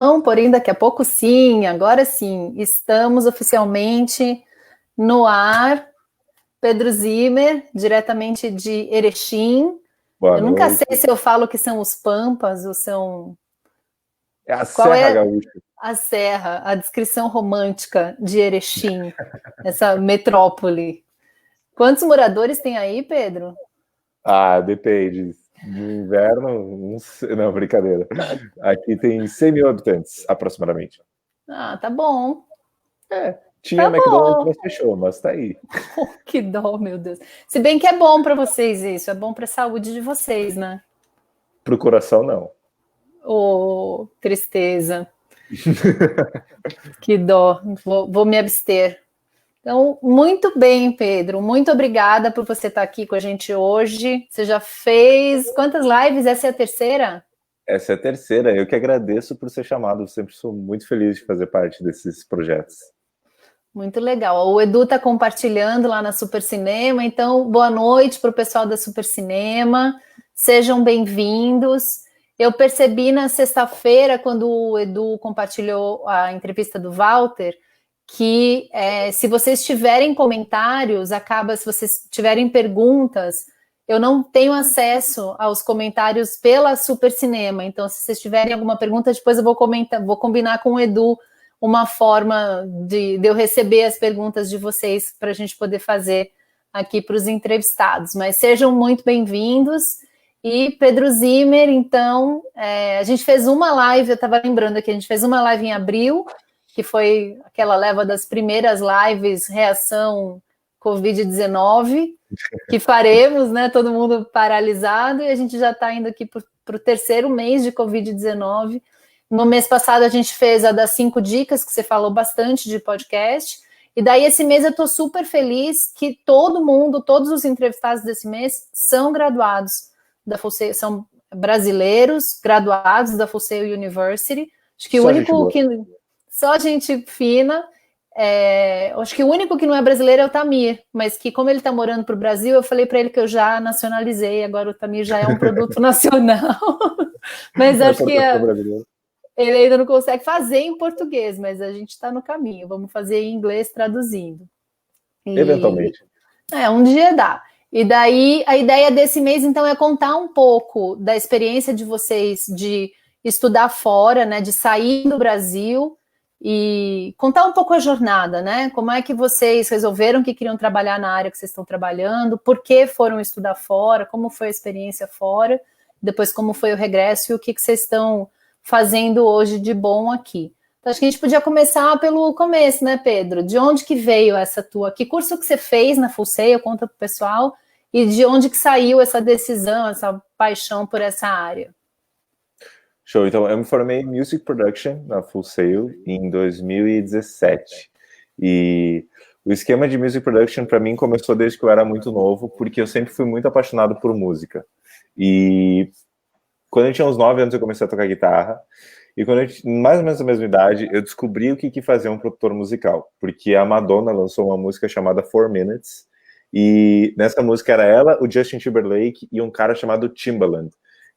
Não, porém daqui a pouco sim, agora sim, estamos oficialmente no ar. Pedro Zimmer, diretamente de Erechim. Boa Eu nunca sei noite. se eu falo que são os Pampas ou são... É a Qual Serra é Gaúcha. a serra, a descrição romântica de Erechim, essa metrópole? Quantos moradores tem aí, Pedro? Ah, depende. No inverno, não, brincadeira. Aqui tem 100 mil habitantes, aproximadamente. Ah, tá bom, É, tinha tá McDonald's, bom. mas fechou, mas tá aí. Oh, que dó, meu Deus. Se bem que é bom para vocês isso, é bom para a saúde de vocês, né? Pro coração, não. Oh, tristeza. Que dó, vou me abster. Então, muito bem, Pedro. Muito obrigada por você estar aqui com a gente hoje. Você já fez quantas lives? Essa é a terceira? Essa é a terceira. Eu que agradeço por ser chamado. Eu sempre sou muito feliz de fazer parte desses projetos. Muito legal. O Edu está compartilhando lá na Super Cinema. Então, boa noite para o pessoal da Super Cinema. Sejam bem-vindos. Eu percebi na sexta-feira, quando o Edu compartilhou a entrevista do Walter, que se vocês tiverem comentários, se vocês tiverem perguntas, eu não tenho acesso aos comentários pela Super Cinema. Então, se vocês tiverem alguma pergunta, depois eu vou comentar, vou combinar com o Edu uma forma de eu receber as perguntas de vocês para a gente poder fazer aqui para os entrevistados. Mas sejam muito bem-vindos. E Pedro Zimmer, então, a gente fez uma live, eu estava lembrando aqui, a gente fez uma live em abril, que foi aquela leva das primeiras lives, reação Covid-19, que faremos, né? Todo mundo paralisado, e a gente já está indo aqui para o terceiro mês de Covid-19. No mês passado a gente fez a das 5 dicas, que você falou bastante de podcast. E daí esse mês eu estou super feliz que todo mundo, todos os entrevistados desse mês são graduados da FUSEI, são brasileiros, graduados da FUSEI University. Acho que o Só gente único boa. que... Só gente fina. Acho que o único que não é brasileiro é o Tamir, mas que como ele está morando para o Brasil, eu falei para ele que eu já nacionalizei, agora o Tamir já é um produto nacional. Mas A acho que importação brasileira. ele ainda não consegue fazer em português, mas a gente está no caminho. Vamos fazer em inglês traduzindo. E Eventualmente. um dia dá. E daí a ideia desse mês, então, é contar um pouco da experiência de vocês de estudar fora, né? De sair do Brasil e contar um pouco a jornada, né? Como é que vocês resolveram que queriam trabalhar na área que vocês estão trabalhando, por que foram estudar fora, como foi a experiência fora, depois como foi o regresso e o que vocês estão fazendo hoje de bom aqui. Então, acho que a gente podia começar pelo começo, né, Pedro? De onde que veio essa tua... Que curso que você fez na FUSEI? Conta para o pessoal. E de onde que saiu essa decisão, essa paixão por essa área? Show. Então, eu me formei em Music Production na Full Sail em 2017. E o esquema de Music Production para mim começou desde que eu era muito novo, porque eu sempre fui muito apaixonado por música. E quando eu tinha uns 9 anos eu comecei a tocar guitarra. E quando eu tinha mais ou menos a mesma idade, eu descobri o que fazia um produtor musical. Porque a Madonna lançou uma música chamada 4 Minutes. E nessa música era ela, o Justin Timberlake e um cara chamado Timbaland.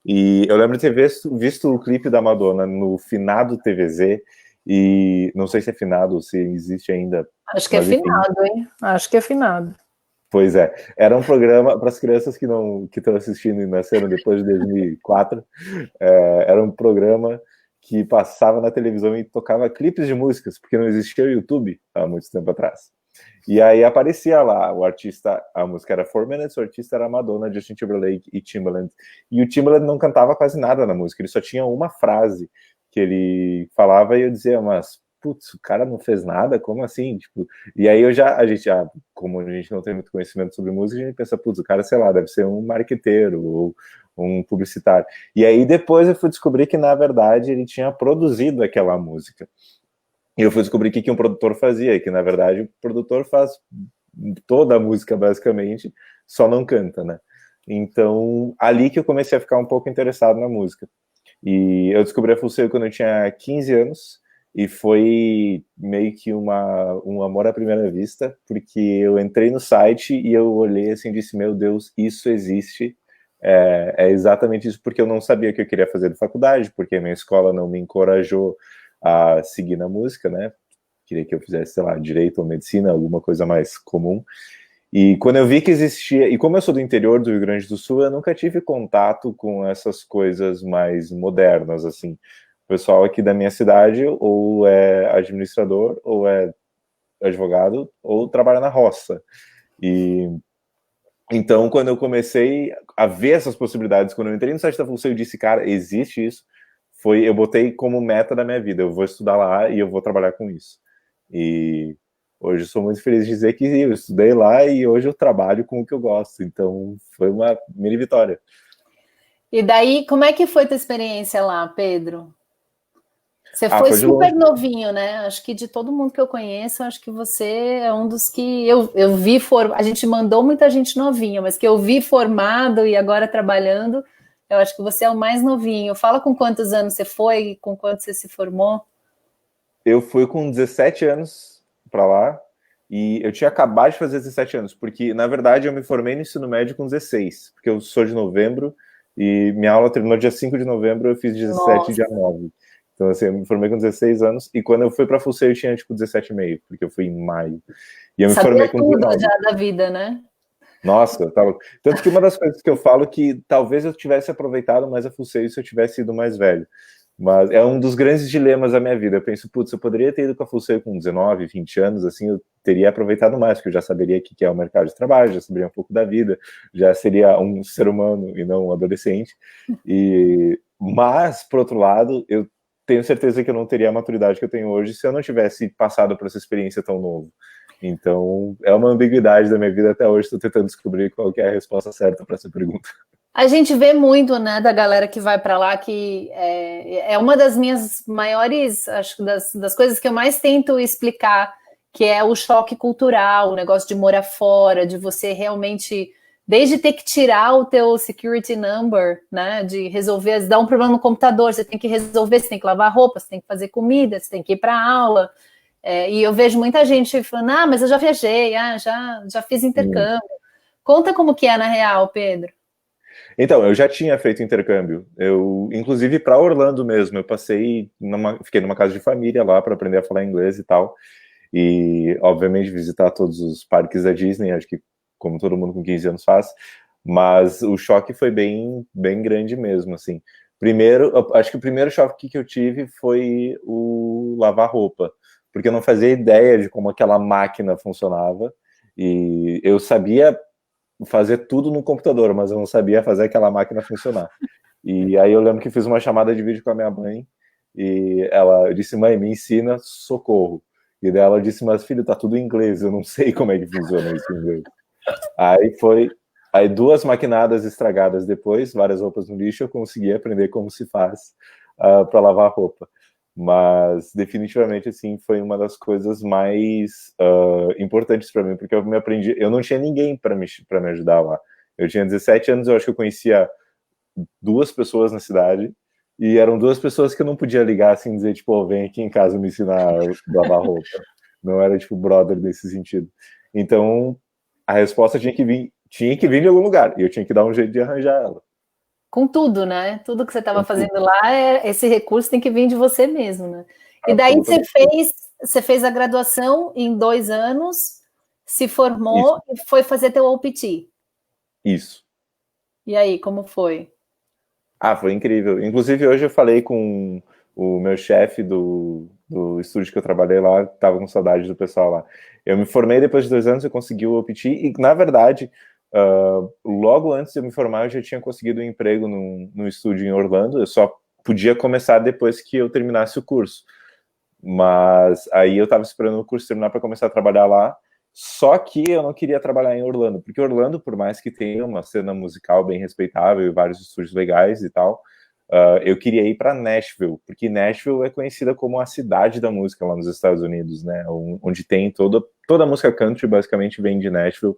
E eu lembro de ter visto o clipe da Madonna no finado TVZ, e não sei se é finado, se existe ainda, Acho que é mas enfim. finado, hein? Acho que é finado. Pois é, era um programa para as crianças que estão assistindo e nasceram depois de 2004. Era um programa que passava na televisão e tocava clipes de músicas, porque não existia o YouTube há muito tempo atrás. E aí aparecia lá o artista, a música era 4 Minutes, o artista era Madonna, Justin Timberlake e Timbaland. E o Timbaland não cantava quase nada na música, ele só tinha uma frase que ele falava e eu dizia, mas, putz, o cara não fez nada? Como assim? Tipo, e aí como a gente não tem muito conhecimento sobre música, a gente pensa, putz, o cara, sei lá, deve ser um marqueteiro ou um publicitário. E aí depois eu fui descobrir que, na verdade, ele tinha produzido aquela música. E eu fui descobrir que um produtor fazia, que na verdade o produtor faz toda a música basicamente, só não canta, né? Então, ali que eu comecei a ficar um pouco interessado na música. E eu descobri a Full Sail quando eu tinha 15 anos, e foi meio que um amor à primeira vista, porque eu entrei no site e eu olhei assim e disse, meu Deus, isso existe, é exatamente isso, porque eu não sabia o que eu queria fazer de faculdade, porque a minha escola não me encorajou a seguir na música, né? Queria que eu fizesse, sei lá, direito ou medicina, alguma coisa mais comum. E quando eu vi que existia, e como eu sou do interior do Rio Grande do Sul, eu nunca tive contato com essas coisas mais modernas, assim. O pessoal aqui da minha cidade ou é administrador, ou é advogado, ou trabalha na roça. E então, quando eu comecei a ver essas possibilidades, quando eu entrei no site da Fulcrum, eu disse, cara, existe isso. Eu botei como meta da minha vida, eu vou estudar lá e eu vou trabalhar com isso. E hoje eu sou muito feliz de dizer que eu estudei lá e hoje eu trabalho com o que eu gosto. Então, foi uma mini vitória. E daí, como é que foi tua experiência lá, Pedro? Você foi Foi de super longe. novinho, né? Acho que de todo mundo que eu conheço, acho que você é um dos que eu vi a gente mandou muita gente novinha, mas que eu vi formado e agora trabalhando, eu acho que você é o mais novinho. Fala com quantos anos você foi e com quantos você se formou? Eu fui com 17 anos para lá e eu tinha acabado de fazer 17 anos, porque, na verdade, eu me formei no ensino médio com 16, porque eu sou de novembro e minha aula terminou dia 5 de novembro, eu fiz 17 dia Nossa, 9. Então, assim, eu me formei com 16 anos e quando eu fui para a FUCEI eu tinha, tipo, 17,5, porque eu fui em maio. E eu me formei sabia com tudo 19. já da vida, né? Nossa, tava... Tanto que uma das coisas que eu falo que talvez eu tivesse aproveitado mais a FUCEI se eu tivesse sido mais velho. Mas é um dos grandes dilemas da minha vida. Eu penso, putz, eu poderia ter ido com a FUCEI com 19, 20 anos, assim, eu teria aproveitado mais, porque eu já saberia o que é o mercado de trabalho, já saberia um pouco da vida, já seria um ser humano e não um adolescente. Mas, por outro lado, eu tenho certeza que eu não teria a maturidade que eu tenho hoje se eu não tivesse passado por essa experiência tão novo. Então, é uma ambiguidade da minha vida até hoje, estou tentando descobrir qual que é a resposta certa para essa pergunta. A gente vê muito, né, da galera que vai para lá, que é uma das minhas maiores, acho que das coisas que eu mais tento explicar, que é o choque cultural, o negócio de morar fora, de você realmente, desde ter que tirar o teu security number, né, de resolver, dar um problema no computador, você tem que resolver, você tem que lavar roupa, você tem que fazer comida, você tem que ir para aula. E eu vejo muita gente falando, mas eu já viajei, já fiz intercâmbio. Conta como que é na real, Pedro. Então, eu já tinha feito intercâmbio. Inclusive, para Orlando mesmo, eu fiquei numa casa de família lá para aprender a falar inglês e tal. E, obviamente, visitar todos os parques da Disney, acho que como todo mundo com 15 anos faz. Mas o choque foi bem, bem grande mesmo, assim. Acho que o primeiro choque que eu tive foi o lavar roupa, porque eu não fazia ideia de como aquela máquina funcionava. E eu sabia fazer tudo no computador, mas eu não sabia fazer aquela máquina funcionar. E aí eu lembro que fiz uma chamada de vídeo com a minha mãe e eu disse, mãe, me ensina socorro. E daí ela disse, mas filho, tá tudo em inglês, eu não sei como é que funciona isso em inglês. Aí duas maquinadas estragadas depois, várias roupas no lixo, eu consegui aprender como se faz para lavar roupa. Mas definitivamente assim foi uma das coisas mais importantes para mim, porque eu não tinha ninguém para me ajudar lá. Eu tinha 17 anos, eu acho que eu conhecia duas pessoas na cidade e eram duas pessoas que eu não podia ligar assim, dizer tipo, oh, vem aqui em casa me ensinar a lavar roupa. Não era tipo brother nesse sentido. Então a resposta tinha que vir de algum lugar e eu tinha que dar um jeito de arranjar ela. Com tudo, né? Tudo que você estava fazendo lá, esse recurso tem que vir de você mesmo, né? E daí você fez a graduação em 2 anos, se formou e foi fazer teu OPT. Isso. E aí, como foi? Foi incrível. Inclusive, hoje eu falei com o meu chefe do estúdio que eu trabalhei lá, tava com saudade do pessoal lá. Eu me formei depois de 2 anos, eu consegui o OPT, e na verdade, logo antes de eu me formar, eu já tinha conseguido um emprego num estúdio em Orlando, eu só podia começar depois que eu terminasse o curso. Mas aí eu tava esperando o curso terminar para começar a trabalhar lá, só que eu não queria trabalhar em Orlando, porque Orlando, por mais que tenha uma cena musical bem respeitável e vários estúdios legais e tal, eu queria ir para Nashville, porque Nashville é conhecida como a cidade da música lá nos Estados Unidos, né? Onde tem toda a música country basicamente vem de Nashville,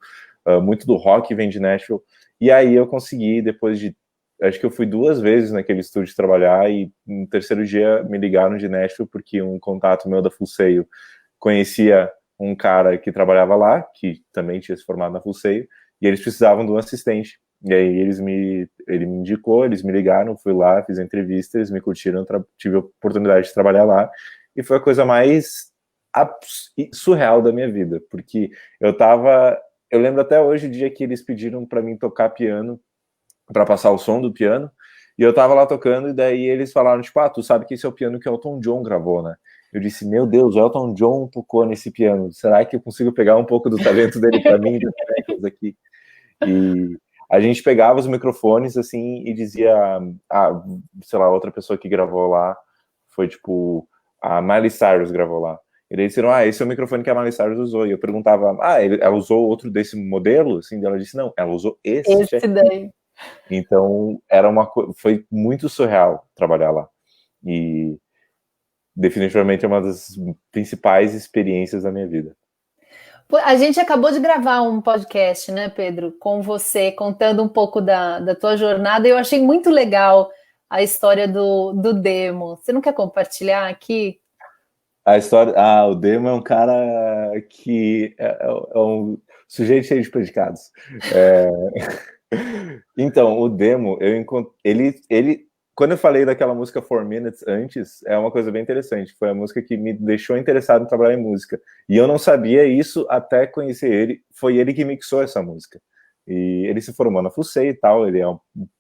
muito do rock vem de Nashville. E aí eu consegui, depois de acho que eu fui 2 vezes naquele estúdio trabalhar e no terceiro dia me ligaram de Nashville porque um contato meu da Fulseio conhecia um cara que trabalhava lá, que também tinha se formado na Fulseio, e eles precisavam de um assistente E aí ele me indicou, eles me ligaram, fui lá, fiz a entrevista, eles me curtiram, tive a oportunidade de trabalhar lá, e foi a coisa mais surreal da minha vida, porque eu lembro até hoje o dia que eles pediram para mim tocar piano, para passar o som do piano, e eu tava lá tocando, e daí eles falaram, tipo, tu sabe que esse é o piano que o Elton John gravou, né? Eu disse, meu Deus, o Elton John tocou nesse piano, será que eu consigo pegar um pouco do talento dele para mim, das teclas aqui? E a gente pegava os microfones, assim, e dizia, sei lá, outra pessoa que gravou lá, foi tipo, a Miley Cyrus gravou lá. E eles disseram, esse é o microfone que a Miley Cyrus usou. E eu perguntava, ela usou outro desse modelo? Assim, ela disse, não, ela usou esse daí. Então, foi muito surreal trabalhar lá. E definitivamente é uma das principais experiências da minha vida. A gente acabou de gravar um podcast, né, Pedro, com você, contando um pouco da tua jornada, e eu achei muito legal a história do Demo. Você não quer compartilhar aqui? A história... o Demo é um cara que é um sujeito cheio de predicados. Então, o Demo, ele quando eu falei daquela música 4 Minutes antes, é uma coisa bem interessante. Foi a música que me deixou interessado em trabalhar em música. E eu não sabia isso até conhecer ele. Foi ele que mixou essa música. E ele se formou na FUSEI e tal. Ele é um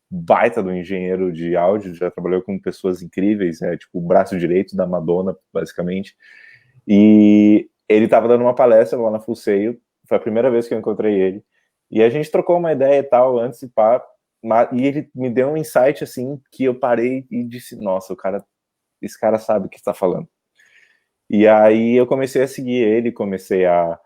baita do engenheiro de áudio, já trabalhou com pessoas incríveis, tipo o braço direito da Madonna, basicamente. E ele estava dando uma palestra lá na FUSEI. Foi a primeira vez que eu encontrei ele. E a gente trocou uma ideia e tal, antes e pá. E ele me deu um insight, assim, que eu parei e disse, nossa, esse cara sabe o que está falando. E aí eu comecei a seguir ele, comecei a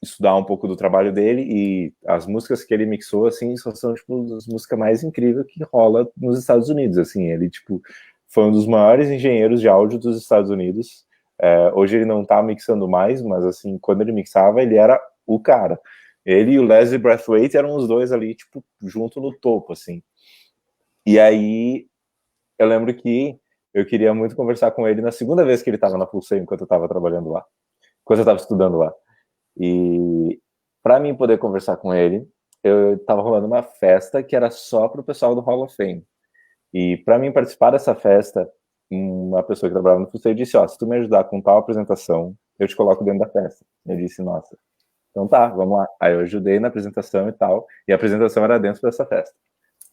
estudar um pouco do trabalho dele, e as músicas que ele mixou, assim, só são, tipo, as músicas mais incríveis que rola nos Estados Unidos, assim. Ele, tipo, foi um dos maiores engenheiros de áudio dos Estados Unidos. Hoje ele não tá mixando mais, mas, assim, quando ele mixava, ele era o cara. Ele e o Leslie Brathwaite eram os dois ali, tipo, junto no topo, assim. E aí, eu lembro que eu queria muito conversar com ele na segunda vez que ele estava na FUSEI, enquanto eu estava trabalhando lá. Enquanto eu estava estudando lá. E para mim poder conversar com ele, eu estava rolando uma festa que era só para o pessoal do Hall of Fame. E para mim participar dessa festa, uma pessoa que trabalhava no FUSEI disse, se tu me ajudar com tal apresentação, eu te coloco dentro da festa. Eu disse, nossa... Então tá, vamos lá. Aí eu ajudei na apresentação e tal, e a apresentação era dentro dessa festa.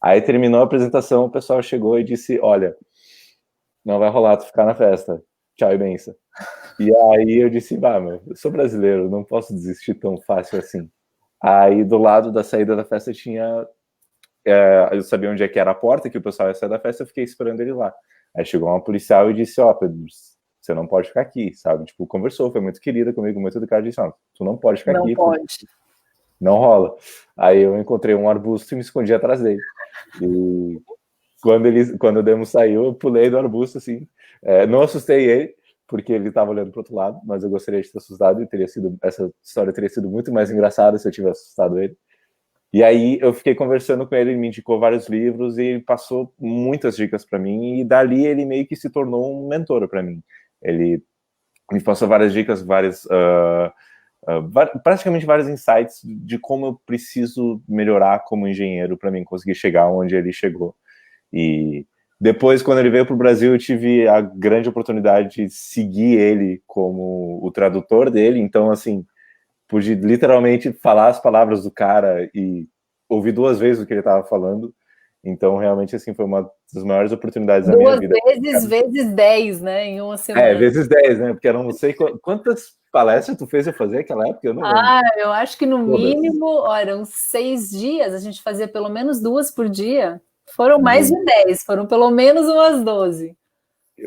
Aí terminou a apresentação, o pessoal chegou e disse, olha, não vai rolar tu ficar na festa. Tchau e benção. E aí eu disse, eu sou brasileiro, não posso desistir tão fácil assim. Aí do lado da saída da festa tinha... eu sabia onde é que era a porta, que o pessoal ia sair da festa, eu fiquei esperando ele lá. Aí chegou uma policial e disse, Pedro, você não pode ficar aqui, sabe? Tipo, conversou, foi muito querida comigo, muito educada, disse, tu não pode ficar aqui. Não pode. Não rola. Aí eu encontrei um arbusto e me escondi atrás dele. E quando o Demo saiu, eu pulei do arbusto, assim. Não assustei ele, porque ele estava olhando para o outro lado, mas eu gostaria de ter assustado, e essa história teria sido muito mais engraçada se eu tivesse assustado ele. E aí eu fiquei conversando com ele, ele me indicou vários livros e ele passou muitas dicas para mim, e dali ele meio que se tornou um mentor para mim. Ele me passou várias dicas, praticamente vários insights de como eu preciso melhorar como engenheiro para mim conseguir chegar onde ele chegou. E depois, quando ele veio para o Brasil, eu tive a grande oportunidade de seguir ele como o tradutor dele. Então, assim, pude literalmente falar as palavras do cara e ouvir 2 vezes o que ele estava falando. Então, realmente, assim, foi uma das maiores oportunidades da minha vida. 2 vezes 10, né, em uma semana. Vezes 10, né, porque eu não sei quantas palestras tu fez eu fazer naquela época, eu não lembro. Eu acho que no mínimo, eram 6 dias, a gente fazia pelo menos 2 por dia. Foram mais de 10, foram pelo menos umas 12.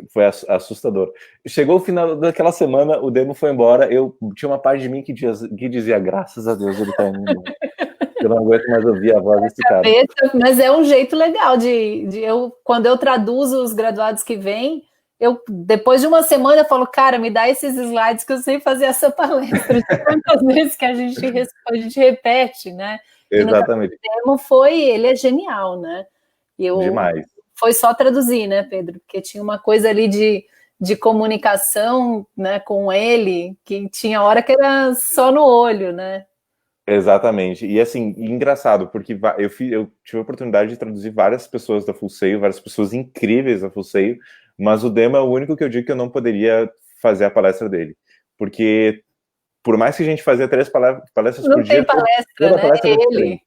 Foi assustador. Chegou o final daquela semana, o Demo foi embora, eu tinha uma parte de mim que dizia, graças a Deus ele tá indo. Eu não aguento mais ouvir a voz desse cara. Mas é um jeito legal quando eu traduzo os graduados que vêm, depois de uma semana eu falo, cara, me dá esses slides que eu sei fazer essa palestra. Quantas vezes que a gente repete, né? Exatamente. E no Demo ele é genial, né? Demais. Foi só traduzir, né, Pedro? Porque tinha uma coisa ali de comunicação, né, com ele, que tinha hora que era só no olho, né? Exatamente. E assim, engraçado, porque eu tive a oportunidade de traduzir várias pessoas da Full Sail, várias pessoas incríveis da Full Sail, mas o Demo é o único que eu digo que eu não poderia fazer a palestra dele. Porque, por mais que a gente fazia 3 palestras por Não tem dia, palestra, toda né? palestra É era ele. diferente.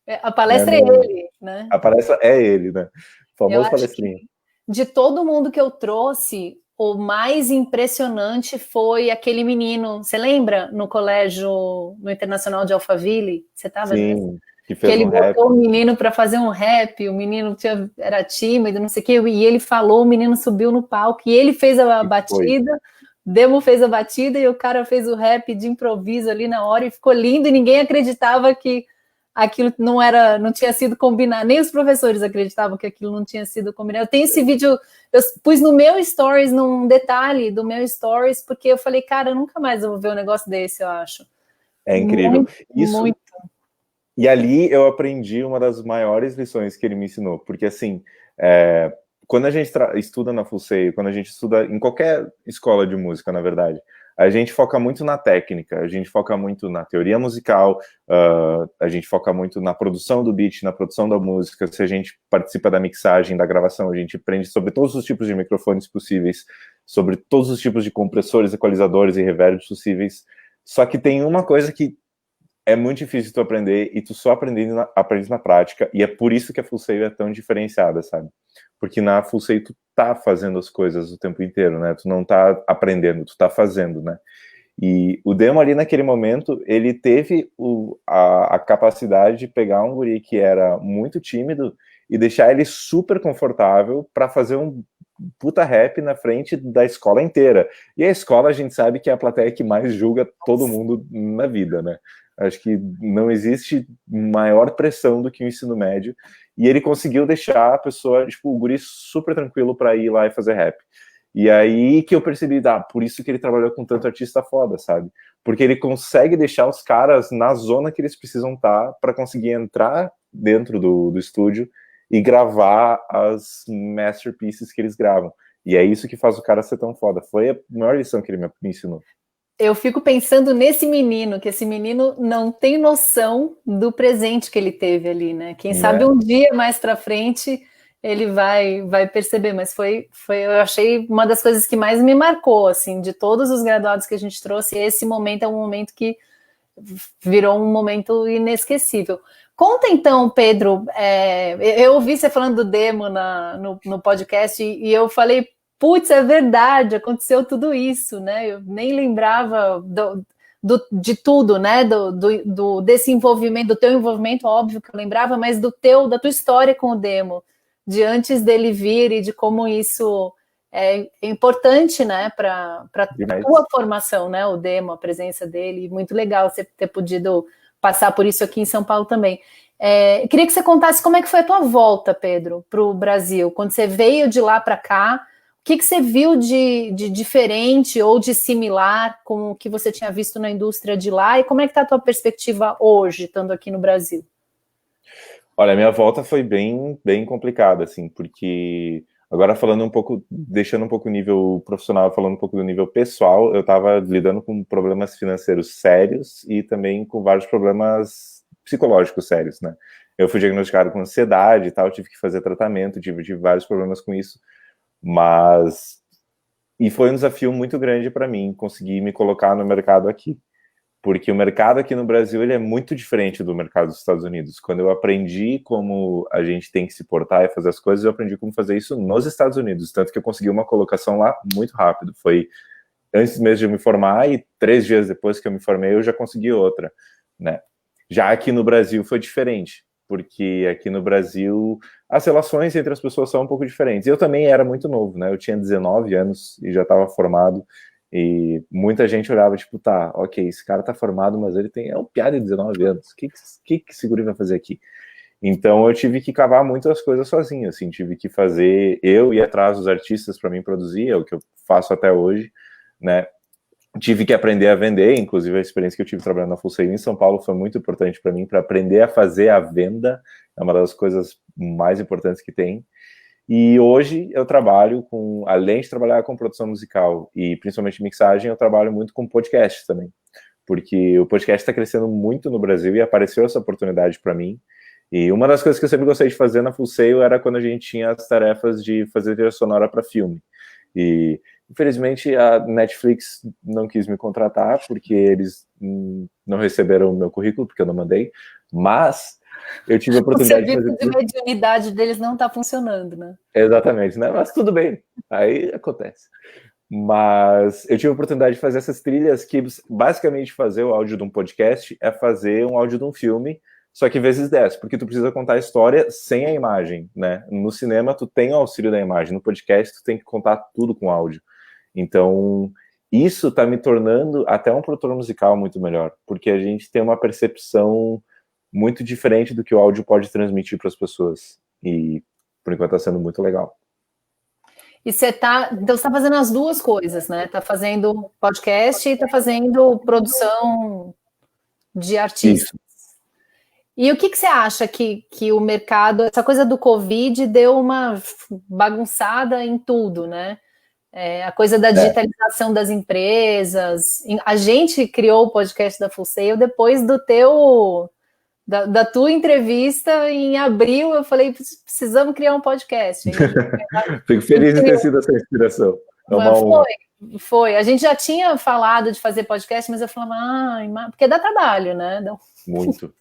A Né? palestra é ele, né? A palestra é ele, né? O Eu famoso acho palestrinho. que de todo mundo que eu trouxe, o mais impressionante foi aquele menino. Você lembra no colégio, no Internacional de Alphaville? Você estava nessa? Sim, que Que fez ele um rap. botou o menino para fazer um rap, o menino era tímido, não sei o quê, e ele falou, o menino subiu no palco e ele fez a E foi. batida, Demo fez a batida e o cara fez o rap de improviso ali na hora e ficou lindo e ninguém acreditava que aquilo não tinha sido combinado, nem os professores acreditavam que aquilo não tinha sido combinado. Eu tenho esse vídeo, eu pus no meu stories, num detalhe do meu stories, porque eu falei, cara, eu nunca mais vou ver um negócio desse, eu acho. É incrível. Muito, Isso, muito. e ali eu aprendi uma das maiores lições que ele me ensinou, porque assim, quando a gente estuda na Full Sail, quando a gente estuda em qualquer escola de música, na verdade, a gente foca muito na técnica, a gente foca muito na teoria musical, a gente foca muito na produção do beat, na produção da música, se a gente participa da mixagem, da gravação, a gente aprende sobre todos os tipos de microfones possíveis, sobre todos os tipos de compressores, equalizadores e reverbs possíveis, só que tem uma coisa que é muito difícil tu aprender e tu só aprende na prática, e é por isso que a Full Sail é tão diferenciada, sabe? Porque na Full Sail tu tá fazendo as coisas o tempo inteiro, né? Tu não tá aprendendo, tu tá fazendo, né? E o Demo ali naquele momento, ele teve a capacidade de pegar um guri que era muito tímido e deixar ele super confortável para fazer um puta rap na frente da escola inteira. E a escola, a gente sabe que é a plateia que mais julga todo mundo na vida, né? Acho que não existe maior pressão do que o ensino médio. E ele conseguiu deixar a pessoa, tipo, o guri super tranquilo para ir lá e fazer rap. E aí que eu percebi, por isso que ele trabalhou com tanto artista foda, sabe? Porque ele consegue deixar os caras na zona que eles precisam estar para conseguir entrar dentro do estúdio e gravar as masterpieces que eles gravam. E é isso que faz o cara ser tão foda. Foi a maior lição que ele me ensinou. Eu fico pensando nesse menino, que esse menino não tem noção do presente que ele teve ali, né? Quem sabe Né? um dia mais para frente ele vai perceber, mas eu achei uma das coisas que mais me marcou, assim, de todos os graduados que a gente trouxe, esse momento é um momento que virou um momento inesquecível. Conta então, Pedro, eu ouvi você falando do Demo no podcast e eu falei, putz, é verdade, aconteceu tudo isso, né? Eu nem lembrava de tudo, né? Desse envolvimento, do teu envolvimento, óbvio que eu lembrava, mas da tua história com o Demo, de antes dele vir e de como isso é importante, né, para a tua formação, né, o Demo, a presença dele, muito legal você ter podido passar por isso aqui em São Paulo também. Queria que você contasse como é que foi a tua volta, Pedro, para o Brasil, quando você veio de lá para cá, o que você viu de diferente ou de similar com o que você tinha visto na indústria de lá, e como é que está a tua perspectiva hoje, estando aqui no Brasil? Olha, a minha volta foi bem, bem complicada, assim, porque agora falando um pouco, deixando um pouco o nível profissional, falando um pouco do nível pessoal, eu estava lidando com problemas financeiros sérios e também com vários problemas psicológicos sérios, né? Eu fui diagnosticado com ansiedade e tal, tive que fazer tratamento, tive vários problemas com isso, mas... E foi um desafio muito grande para mim conseguir me colocar no mercado aqui, porque o mercado aqui no Brasil ele é muito diferente do mercado dos Estados Unidos. Quando eu aprendi como a gente tem que se portar e fazer as coisas, eu aprendi como fazer isso nos Estados Unidos, tanto que eu consegui uma colocação lá muito rápido. Foi antes mesmo de eu me formar e 3 dias depois que eu me formei eu já consegui outra, né? Já aqui no Brasil foi diferente, porque aqui no Brasil as relações entre as pessoas são um pouco diferentes. Eu também era muito novo, né? Eu tinha 19 anos e já estava formado. E muita gente olhava, tipo, tá, ok, esse cara tá formado, mas ele é um piá de 19 anos, o que esse guri vai fazer aqui? Então eu tive que cavar muitas coisas sozinho, assim, tive que fazer, eu ir atrás dos artistas para mim produzir, é o que eu faço até hoje, né? Tive que aprender a vender, inclusive a experiência que eu tive trabalhando na Full Sail em São Paulo foi muito importante para mim, para aprender a fazer a venda, é uma das coisas mais importantes que tem. E hoje eu trabalho além de trabalhar com produção musical e principalmente mixagem, eu trabalho muito com podcast também. porque o podcast está crescendo muito no Brasil e apareceu essa oportunidade para mim. E uma das coisas que eu sempre gostei de fazer na Full Sail era quando a gente tinha as tarefas de fazer trilha sonora para filme. E, infelizmente, a Netflix não quis me contratar, porque eles não receberam o meu currículo, porque eu não mandei, mas eu tive a oportunidade de fazer... O serviço de mediunidade deles não está funcionando, né? Exatamente, né? Mas tudo bem, aí acontece. Mas eu tive a oportunidade de fazer essas trilhas que, basicamente, fazer o áudio de um podcast é fazer um áudio de um filme, só que vezes 10, porque tu precisa contar a história sem a imagem, né? No cinema, tu tem o auxílio da imagem. No podcast, tu tem que contar tudo com áudio. Então, isso tá me tornando até um produtor musical muito melhor, porque a gente tem uma percepção muito diferente do que o áudio pode transmitir para as pessoas. E, por enquanto, tá sendo muito legal. E então você tá fazendo as duas coisas, né? Tá fazendo podcast e tá fazendo produção de artistas. Isso. E o que você acha que o mercado, essa coisa do Covid deu uma bagunçada em tudo, né? A coisa da digitalização das empresas. A gente criou o podcast da Full Sail depois da tua entrevista em abril. Eu falei, precisamos criar um podcast. Fico feliz de ter sido essa inspiração. Foi. A gente já tinha falado de fazer podcast, mas eu falava, porque dá trabalho, né? Muito.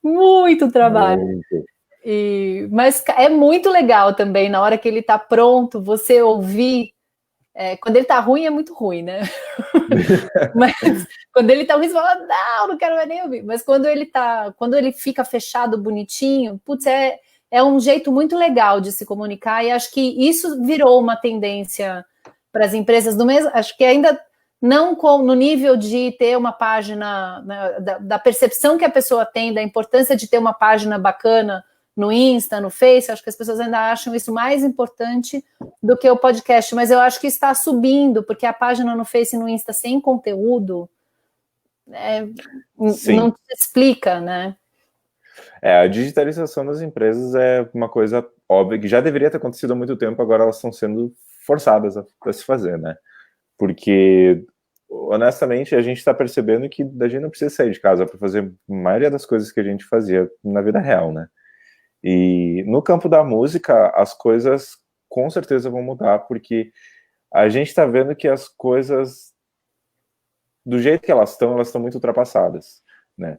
Muito trabalho. Muito. Mas é muito legal também, na hora que ele está pronto, você ouvir. Quando ele está ruim, é muito ruim, né? Mas quando ele está ruim, você fala, não quero nem ouvir. Mas quando ele fica fechado, bonitinho, putz, é um jeito muito legal de se comunicar, e acho que isso virou uma tendência para as empresas do mesmo. Acho que ainda não no nível de ter uma página, né, da percepção que a pessoa tem, da importância de ter uma página bacana no Insta, no Face. Acho que as pessoas ainda acham isso mais importante do que o podcast, mas eu acho que está subindo, porque a página no Face e no Insta sem conteúdo não se explica, né? A digitalização das empresas é uma coisa óbvia, que já deveria ter acontecido há muito tempo, agora elas estão sendo forçadas a se fazer, né? Porque, honestamente, a gente está percebendo que a gente não precisa sair de casa para fazer a maioria das coisas que a gente fazia na vida real, né? E no campo da música, as coisas com certeza vão mudar, porque a gente está vendo que as coisas, do jeito que elas estão muito ultrapassadas, né?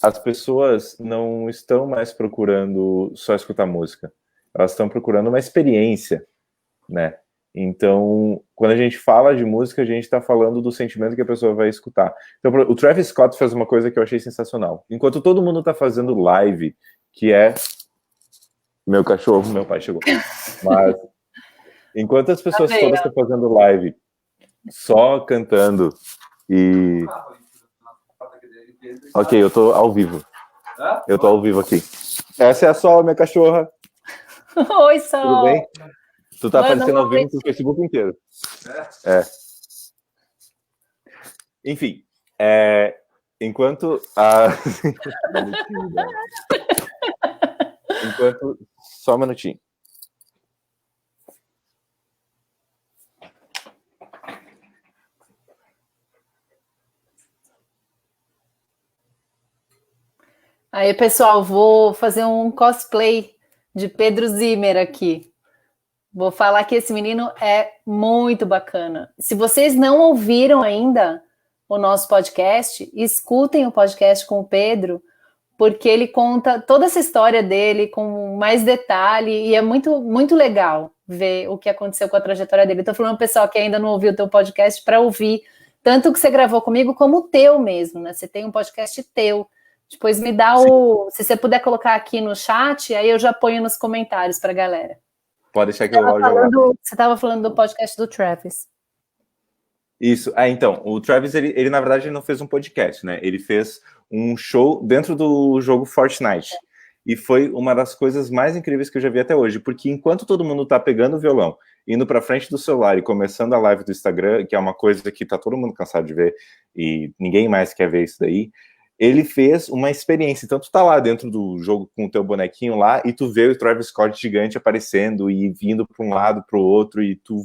As pessoas não estão mais procurando só escutar música, elas estão procurando uma experiência, né? Então, quando a gente fala de música, a gente está falando do sentimento que a pessoa vai escutar. Então, o Travis Scott fez uma coisa que eu achei sensacional. Enquanto todo mundo está fazendo live, que é... Meu cachorro, meu pai chegou. Mas, enquanto as pessoas todas estão fazendo live, só cantando e... Ok, eu tô ao vivo. Eu tô ao vivo aqui. Essa é a Sol, minha cachorra. Oi, Sol. Tudo bem? Tu tá aparecendo ao vivo pro Facebook inteiro. Enfim, enquanto só um minutinho. Aí, pessoal, vou fazer um cosplay de Pedro Zimmer aqui. Vou falar que esse menino é muito bacana. Se vocês não ouviram ainda o nosso podcast, escutem o podcast com o Pedro, porque ele conta toda essa história dele com mais detalhe, e é muito, muito legal ver o que aconteceu com a trajetória dele. Estou falando, pessoal, que ainda não ouviu o teu podcast, para ouvir tanto o que você gravou comigo, como o teu mesmo, né? Você tem um podcast teu. Depois me dá se você puder colocar aqui no chat, aí eu já ponho nos comentários para a galera. Pode deixar que eu vou jogar. Você estava falando do podcast do Travis. Isso. Então, o Travis, ele na verdade não fez um podcast, né? Ele fez um show dentro do jogo Fortnite. E foi uma das coisas mais incríveis que eu já vi até hoje, porque enquanto todo mundo tá pegando o violão, indo para frente do celular e começando a live do Instagram, que é uma coisa que tá todo mundo cansado de ver e ninguém mais quer ver isso daí, ele fez uma experiência. Então tu tá lá dentro do jogo com o teu bonequinho lá e tu vê o Travis Scott gigante aparecendo e vindo para um lado, para o outro, e tu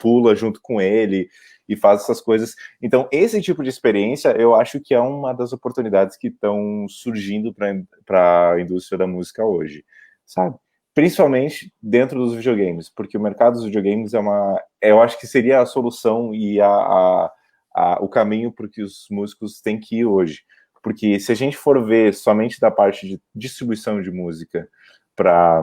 pula junto com ele e faz essas coisas. Então, esse tipo de experiência, eu acho que é uma das oportunidades que estão surgindo para a indústria da música hoje, sabe? Principalmente dentro dos videogames, porque o mercado dos videogames eu acho que seria a solução e o caminho para que os músicos têm que ir hoje. Porque se a gente for ver somente da parte de distribuição de música para,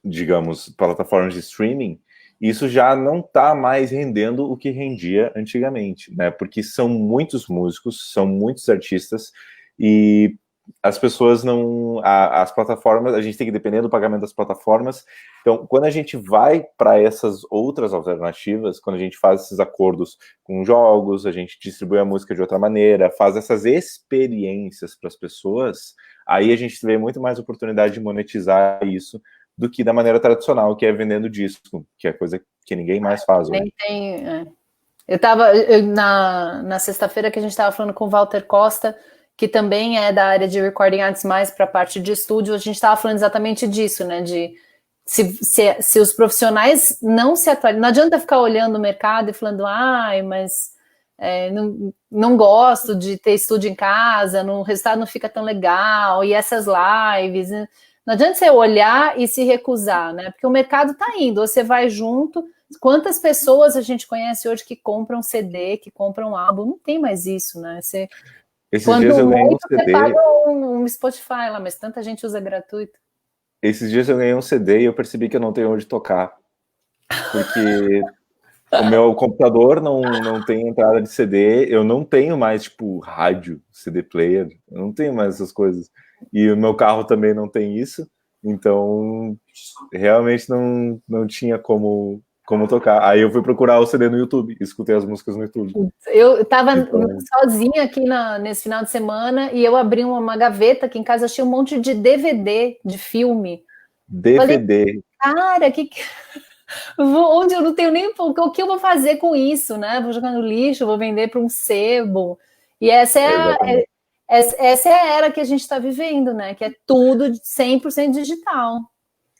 digamos, plataformas de streaming, isso já não está mais rendendo o que rendia antigamente, né? Porque são muitos músicos, são muitos artistas, e as pessoas não... As plataformas, a gente tem que depender do pagamento das plataformas. Então, quando a gente vai para essas outras alternativas, quando a gente faz esses acordos com jogos, a gente distribui a música de outra maneira, faz essas experiências para as pessoas, aí a gente vê muito mais oportunidade de monetizar isso do que da maneira tradicional, que é vendendo disco, que é coisa que ninguém mais faz hoje. Eu estava na sexta-feira que a gente estava falando com o Walter Costa, que também é da área de recording arts, mais para a parte de estúdio, a gente estava falando exatamente disso, né, de se os profissionais não se atualizam, não adianta ficar olhando o mercado e falando, mas não gosto de ter estúdio em casa, o resultado não fica tão legal, e essas lives, né? Não adianta você olhar e se recusar, né? Porque o mercado está indo, você vai junto. Quantas pessoas a gente conhece hoje que compram CD, que compram álbum? Não tem mais isso, né? Esses dias eu ganhei um CD. Você paga um Spotify lá, mas tanta gente usa gratuito. Esses dias eu ganhei um CD e eu percebi que eu não tenho onde tocar. Porque o meu computador não tem entrada de CD, eu não tenho mais, tipo, rádio, CD player, eu não tenho mais essas coisas. E o meu carro também não tem isso, então realmente não tinha como tocar. Aí eu fui procurar o CD no YouTube, escutei as músicas no YouTube. Eu estava sozinha aqui nesse final de semana e eu abri uma gaveta aqui em casa, achei um monte de DVD de filme. DVD. Falei, cara, onde eu não tenho nem o que eu vou fazer com isso, né? Vou jogar no lixo, vou vender para um sebo. E essa é a era que a gente está vivendo, né? Que é tudo 100% digital.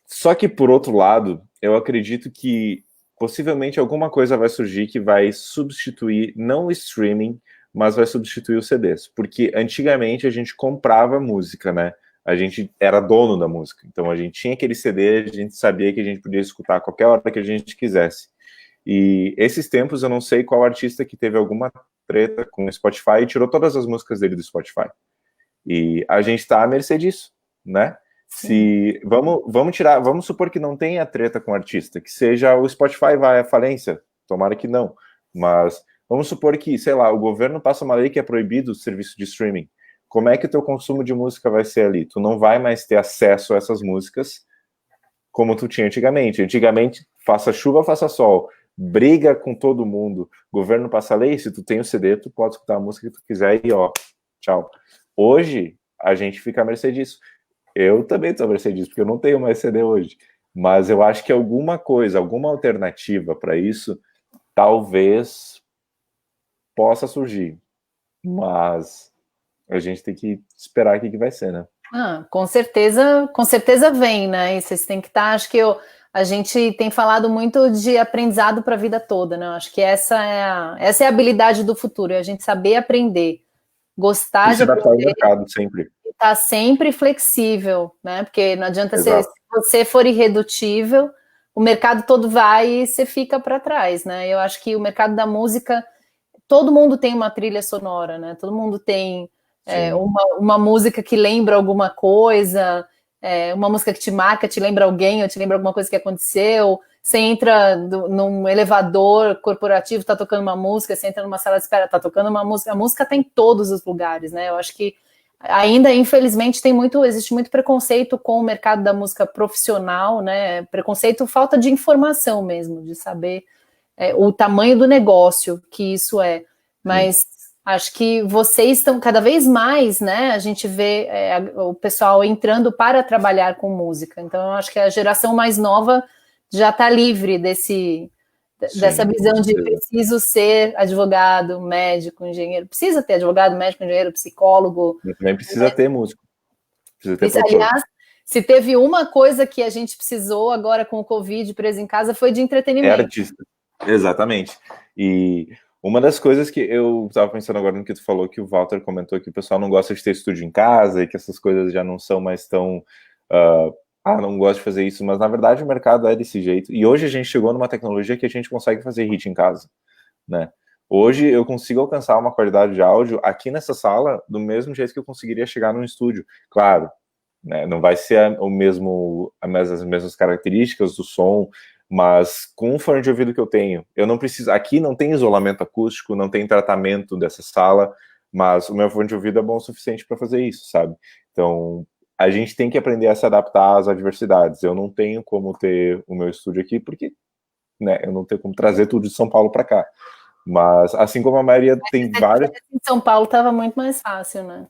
Só que, por outro lado, eu acredito que possivelmente alguma coisa vai surgir que vai substituir, não o streaming, mas vai substituir os CDs. Porque antigamente a gente comprava música, né? A gente era dono da música. Então a gente tinha aquele CD, a gente sabia que a gente podia escutar a qualquer hora que a gente quisesse. E esses tempos eu não sei qual artista que teve alguma treta com o Spotify e tirou todas as músicas dele do Spotify. E a gente está à mercê disso, né? Se vamos supor que não tenha treta com o artista, que seja o Spotify vai à falência, tomara que não, mas vamos supor que, sei lá, o governo passa uma lei que é proibido o serviço de streaming. Como é que o teu consumo de música vai ser ali? Tu não vai mais ter acesso a essas músicas como tu tinha antigamente. Antigamente, faça chuva, faça sol, briga com todo mundo, governo passa lei, se tu tem o CD, tu pode escutar a música que tu quiser e ó, tchau. Hoje, a gente fica à mercê disso. Eu também estou à mercê disso, porque eu não tenho mais CD hoje. Mas eu acho que alguma coisa, alguma alternativa para isso, talvez possa surgir. Mas a gente tem que esperar o que vai ser, né? Com certeza vem, né? E vocês têm que estar. Acho que a gente tem falado muito de aprendizado para a vida toda, né? Acho que essa é a habilidade do futuro, é a gente saber aprender, gostar de aprender. O mercado sempre. Tá sempre flexível, né? Porque não adianta se você for irredutível, o mercado todo vai e você fica para trás, né? Eu acho que o mercado da música, todo mundo tem uma trilha sonora, né? Todo mundo tem uma música que lembra alguma coisa, uma música que te marca, te lembra alguém, ou te lembra alguma coisa que aconteceu. Você entra num elevador corporativo, tá tocando uma música, você entra numa sala de espera, tá tocando uma música. A música tá em todos os lugares, né? Eu acho que ainda, infelizmente, existe muito preconceito com o mercado da música profissional, né? Preconceito, falta de informação mesmo, de saber o tamanho do negócio que isso é. Mas acho que vocês estão cada vez mais, né? A gente vê o pessoal entrando para trabalhar com música. Então, eu acho que a geração mais nova já está livre dessa visão de preciso ser advogado, médico, engenheiro. Precisa ter advogado, médico, engenheiro, psicólogo. Também precisa ter músico. Aliás, se teve uma coisa que a gente precisou agora com o Covid preso em casa, foi de entretenimento. É artista. Exatamente. E uma das coisas que eu estava pensando agora no que tu falou, que o Walter comentou que o pessoal não gosta de ter estúdio em casa e que essas coisas já não são mais tão... não gosto de fazer isso, mas na verdade o mercado é desse jeito. E hoje a gente chegou numa tecnologia que a gente consegue fazer hit em casa, né? Hoje eu consigo alcançar uma qualidade de áudio aqui nessa sala do mesmo jeito que eu conseguiria chegar num estúdio. Claro, né, não vai ser as mesmas características do som, mas com o fone de ouvido que eu tenho, eu não preciso. Aqui não tem isolamento acústico, não tem tratamento dessa sala, mas o meu fone de ouvido é bom o suficiente para fazer isso, sabe? Então, a gente tem que aprender a se adaptar às adversidades. Eu não tenho como ter o meu estúdio aqui, porque, né, eu não tenho como trazer tudo de São Paulo para cá. Mas, assim como a maioria tem vários... Em São Paulo estava muito mais fácil, né?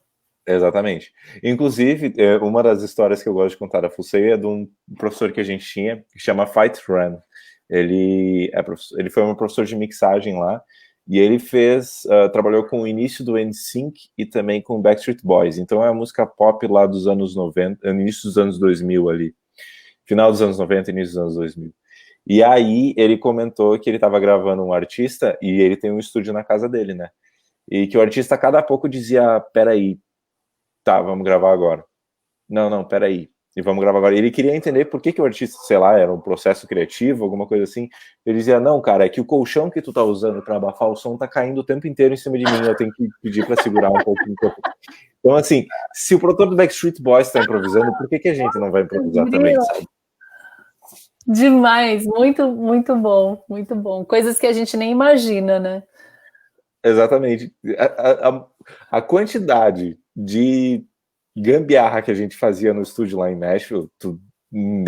Exatamente. Inclusive, uma das histórias que eu gosto de contar da FUSEI é de um professor que a gente tinha, que chama Fight Run. Ele foi um professor de mixagem lá, e ele trabalhou com o início do NSYNC e também com o Backstreet Boys. Então é a música pop lá dos anos 90, início dos anos 2000 ali. Final dos anos 90, início dos anos 2000. E aí ele comentou que ele estava gravando um artista e ele tem um estúdio na casa dele, né? E que o artista a cada pouco dizia, peraí, tá, vamos gravar agora. Não, peraí, e vamos gravar agora. Ele queria entender por que o artista, sei lá, era um processo criativo, alguma coisa assim. Ele dizia, não, cara, é que o colchão que tu tá usando para abafar o som tá caindo o tempo inteiro em cima de mim, eu tenho que pedir para segurar um pouquinho. Então, assim, se o produtor do Backstreet Boys tá improvisando, por que a gente não vai improvisar também, sabe? Demais, muito, muito bom, muito bom. Coisas que a gente nem imagina, né? Exatamente. A quantidade de gambiarra que a gente fazia no estúdio lá em Nashville,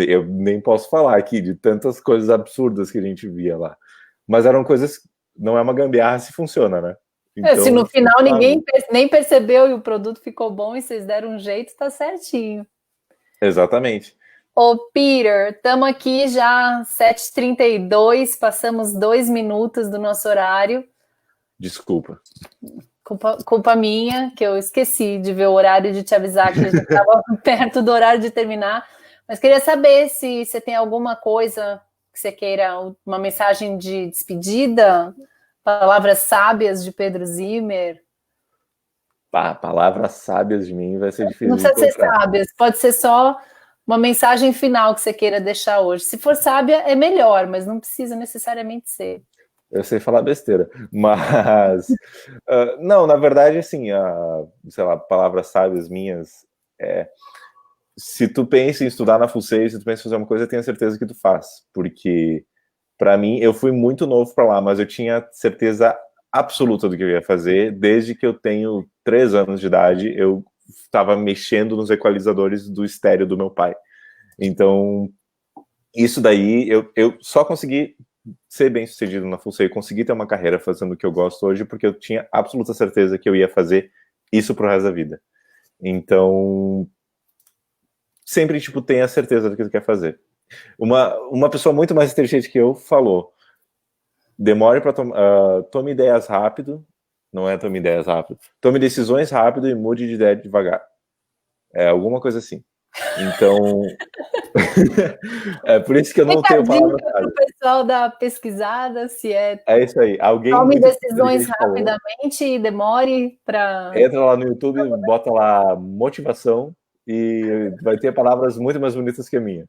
eu nem posso falar aqui de tantas coisas absurdas que a gente via lá. Mas eram coisas, não é uma gambiarra se funciona, né? Então, se no final ninguém nem percebeu e o produto ficou bom e vocês deram um jeito, tá certinho. Exatamente. Ô, Peter, estamos aqui já 7h32, passamos 2 minutos do nosso horário. Desculpa. Culpa minha, que eu esqueci de ver o horário de te avisar que a gente estava perto do horário de terminar. Mas queria saber se você tem alguma coisa que você queira, uma mensagem de despedida, palavras sábias de Pedro Zimmer. Palavras sábias de mim vai ser difícil. Não precisa ser sábias, pode ser só uma mensagem final que você queira deixar hoje. Se for sábia, é melhor, mas não precisa necessariamente ser. Eu sei falar besteira, mas... não, na verdade, assim, sei lá, palavras sábias minhas, se tu pensa em estudar na FUSEI, se tu pensa em fazer uma coisa, tenha certeza que tu faz, porque, para mim, eu fui muito novo para lá, mas eu tinha certeza absoluta do que eu ia fazer, desde que eu tenho 3 anos de idade, eu estava mexendo nos equalizadores do estéreo do meu pai. Então, isso daí, eu só consegui ser bem sucedido na FUSEI, consegui ter uma carreira fazendo o que eu gosto hoje, porque eu tinha absoluta certeza que eu ia fazer isso pro resto da vida. Então, sempre, tenha certeza do que tu quer fazer. Uma pessoa muito mais inteligente que eu falou, demore para tome ideias rápido, não é tome ideias rápido, tome decisões rápido e mude de ideia devagar. É alguma coisa assim. Então, é por isso que eu não tenho palavra para o pessoal da pesquisada, se é... É isso aí. Alguém tome decisões rapidamente e demore para... Entra lá no YouTube, bota lá motivação e vai ter palavras muito mais bonitas que a minha.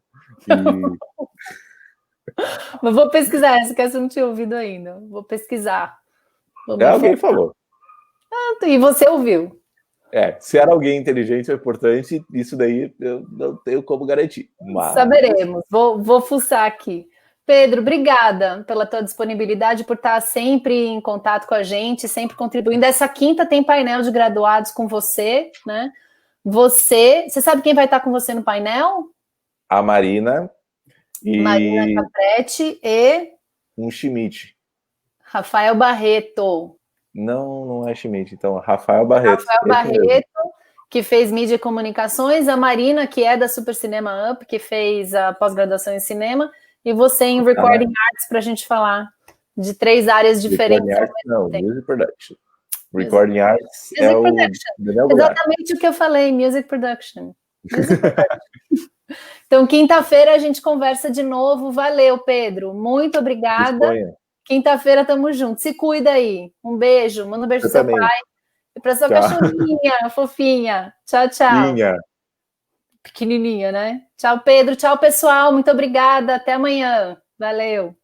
Mas vou pesquisar, essa que eu não tinha ouvido ainda. Vou pesquisar. Alguém falou. E você ouviu? Se era alguém inteligente ou importante, isso daí eu não tenho como garantir. Mas... saberemos. Vou fuçar aqui. Pedro, obrigada pela tua disponibilidade, por estar sempre em contato com a gente, sempre contribuindo. Essa quinta tem painel de graduados com você, né? Você sabe quem vai estar com você no painel? A Marina e... Marina Capretti e... um Schmidt. Rafael Barreto. Não é Schmidt, então, Rafael Barreto. Rafael Barreto, que fez mídia e comunicações, a Marina, que é da Super Cinema Up, que fez a pós-graduação em cinema, e você em Recording Arts, para a gente falar de 3 áreas diferentes. Music Production. Recording Arts é o... Exatamente o que eu falei, Music Production. Então, quinta-feira a gente conversa de novo. Valeu, Pedro. Muito obrigada. Quinta-feira tamo junto. Se cuida aí. Um beijo. Manda um beijo pro seu pai e pra sua cachorrinha, fofinha. Tchau, tchau. Pequenininha, né? Tchau, Pedro. Tchau, pessoal. Muito obrigada. Até amanhã. Valeu.